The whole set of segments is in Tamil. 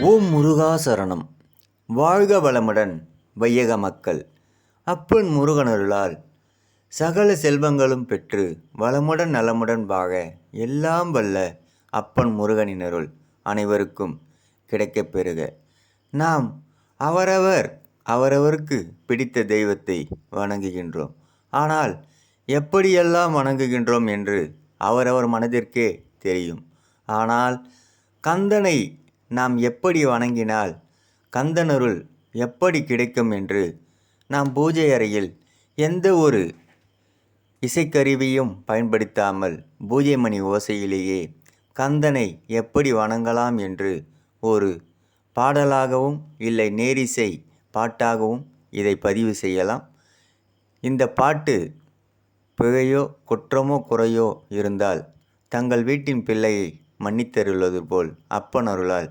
ஓம் முருகா சரணம். வாழ்க வளமுடன் வையக மக்கள். அப்பன் முருகனருளால் சகல செல்வங்களும் பெற்று வளமுடன் நலமுடன் வாழ எல்லாம் வல்ல அப்பன் முருகனின் அருள் அனைவருக்கும் கிடைக்கப் பெறுக. நாம் அவரவருக்கு பிடித்த தெய்வத்தை வணங்குகின்றோம். ஆனால் எப்படியெல்லாம் வணங்குகின்றோம் என்று அவரவர் மனதிற்கே தெரியும். ஆனால் கந்தனை நாம் எப்படி வணங்கினால் கந்தனருள் எப்படி கிடைக்கும் என்று நாம் பூஜை அறையில் எந்த ஒரு இசைக்கருவியும் பயன்படுத்தாமல் பூஜை மணி ஓசையிலேயே கந்தனை எப்படி வணங்கலாம் என்று ஒரு பாடலாகவும் இல்லை நேரிசை பாட்டாகவும் இதை பதிவு செய்யலாம். இந்த பாட்டு பிழையோ குற்றமோ குறையோ இருந்தால் தங்கள் வீட்டின் பிள்ளையை மன்னித்தருள்வது போல் அப்பன் அருளால்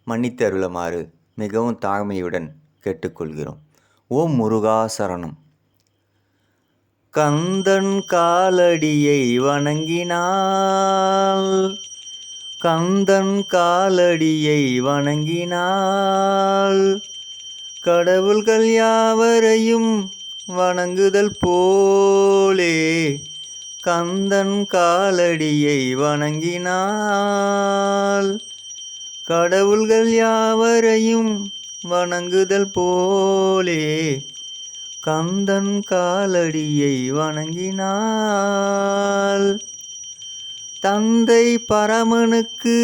மன்னித்தருளுமாறு மிகவும் தாழ்மையுடன் கேட்டுக்கொள்கிறோம். ஓம் முருகா சரணம். கந்தன் காலடியை வணங்கினால், கந்தன் காலடியை வணங்கினால் கடவுள்கள் யாவரையும் வணங்குதல் போலே, கந்தன் காலடியை வணங்கினால் கடவுள்கள் யாவரையும் வணங்குதல் போலே, கந்தன் காலடியை வணங்கினால் தந்தை பரமனுக்கு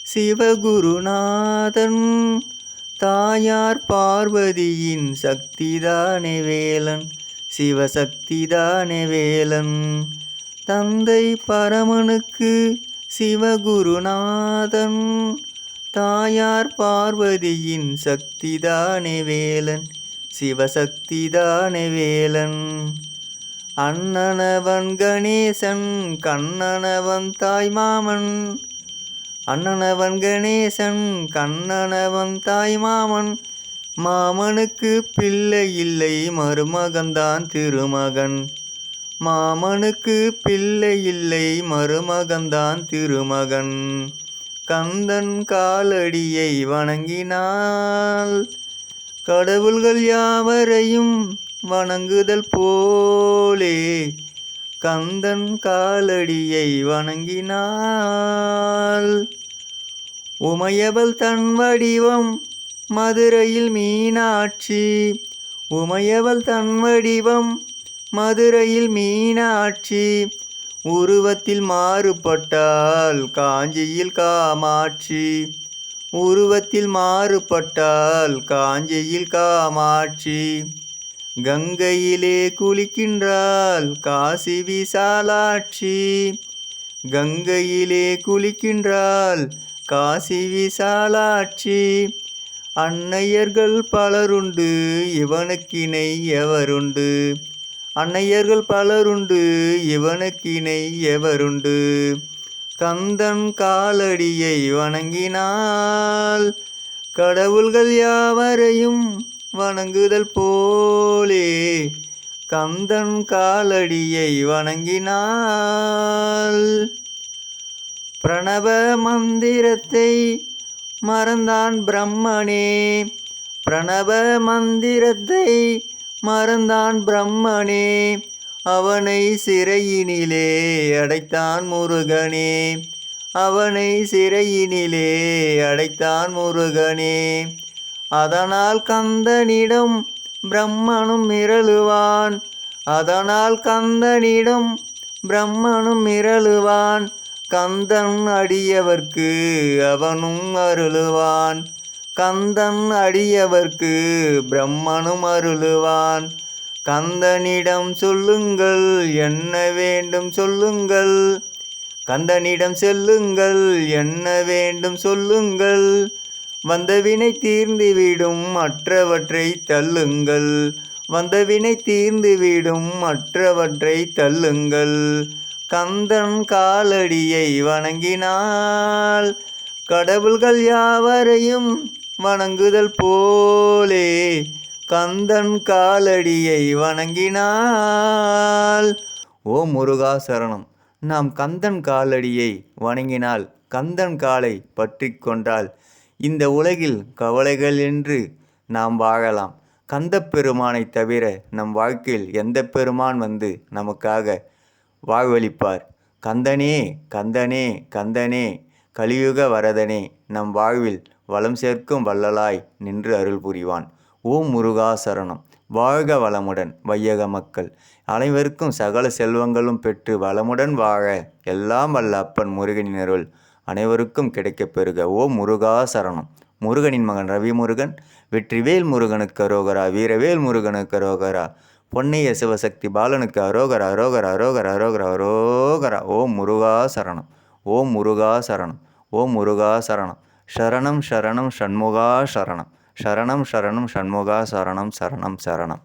சிவகுருநாதன், தாயார் பார்வதியின் சக்திதானே வேலன், சிவசக்திதானே வேலன். தந்தை பரமனுக்கு சிவகுருநாதன், தாயார் பார்வதியின் சக்திதானே வேலன், சிவசக்திதானே வேலன். அண்ணனவன் கணேசன், கண்ணனவன் தாய்மாமன், அண்ணனவன் கணேசன், கண்ணனவன் தாய்மாமன். மாமனுக்கு பிள்ளை இல்லை, மருமகன்தான் திருமகன், மாமனுக்கு பிள்ளை இல்லை, மருமகன்தான் திருமகன். கந்தன் காலடியை வணங்கினால் கடவுள்கள் யாவரையும் வணங்குதல் போலே, கந்தன் காலடியை வணங்கினால் உமையவள் தன் வடிவம் மதுரையில் மீனாட்சி, உமையவள் தன் வடிவம் மதுரையில் மீனாட்சி. உருவத்தில் மாறுபட்டால் காஞ்சியில் காமாட்சி, உருவத்தில் மாறுபட்டால் காஞ்சியில் காமாட்சி. கங்கையிலே குளிக்கின்றாள் காசி விசாலாட்சி, கங்கையிலே குளிக்கின்றாள் காசி விசாலாட்சி. அன்னையர்கள் பலருண்டு இவனுக்கிணை எவருண்டு, அன்னையர்கள் பலருண்டு இவனுக்கிணை எவருண்டு. கந்தன் காலடியை வணங்கினால் கடவுள்கள் யாவரையும் வணங்குதல் போலே, கந்தன் காலடியை வணங்கினால் பிரணவ மந்திரத்தை மறந்தான் பிரம்மனே, பிரணவ மந்திரத்தை மறந்தான் பிரம்மனே. அவனை சிறையினிலே அடைத்தான் முருகனே, அவனை சிறையினிலே அடைத்தான் முருகனே. அதனால் கந்தனிடம் பிரம்மனும் மிரளுவான், அதனால் கந்தனிடம் பிரம்மனும் மிரளுவான். கந்தன் அடியவர்க்கு அவனும் அருளுவான், கந்தன் அடியவர்க்கு பிரம்மனும் அருளுவான். கந்தனிடம் சொல்லுங்கள் என்ன வேண்டும் சொல்லுங்கள், கந்தனிடம் செல்லுங்கள் என்ன வேண்டும் சொல்லுங்கள். வந்தவினை தீர்ந்துவிடும் மற்றவற்றை தள்ளுங்கள், வந்தவினை தீர்ந்துவிடும் மற்றவற்றை தள்ளுங்கள். கந்தன் காலடியை வணங்கினால் கடவுள்கள் யாவரையும் வணங்குதல் போலே, கந்தன் காலடியை வணங்கினால். ஓ முருகா சரணம். நாம் கந்தன் காலடியை வணங்கினால் கந்தன் காலை பற்றி கொண்டால் இந்த உலகில் கவலைகள் என்று நாம் வாழலாம். கந்தப்பெருமானை தவிர நம் வாழ்க்கையில் எந்த பெருமான் வந்து நமக்காக வாழ்வளிப்பார்? கந்தனே கந்தனே கந்தனே கலியுக வரதனே நம் வாழ்வில் வளம் சேர்க்கும் வள்ளலாய் நின்று அருள் புரிவான். ஓம் முருகா சரணம். வாழ்க வளமுடன் வையக மக்கள் அனைவருக்கும் சகல செல்வங்களும் பெற்று வளமுடன் வாழ எல்லாம் வல்ல அப்பன் முருகனின் அருள் அனைவருக்கும் கிடைக்கப் பெறுக. ஓம் முருகா சரணம். முருகனின் மகன் ரவிமுருகன். வெற்றிவேல் முருகனுக்கு அரோகரா. வீரவேல் முருகனுக்கு அரோகரா. பொன்னைய சிவசக்தி பாலனுக்கு அரோகரா அரோகரா அரோகரா அரோகரா அரோகரா. ஓம் முருகா சரணம். ஓம் முருகா சரணம். ஓம் முருகா சரணம். சரணம் சரணம் ஷண்முகா சரணம். சரணம் சரணம் ஷண்முகா சரணம் சரணம் சரணம்.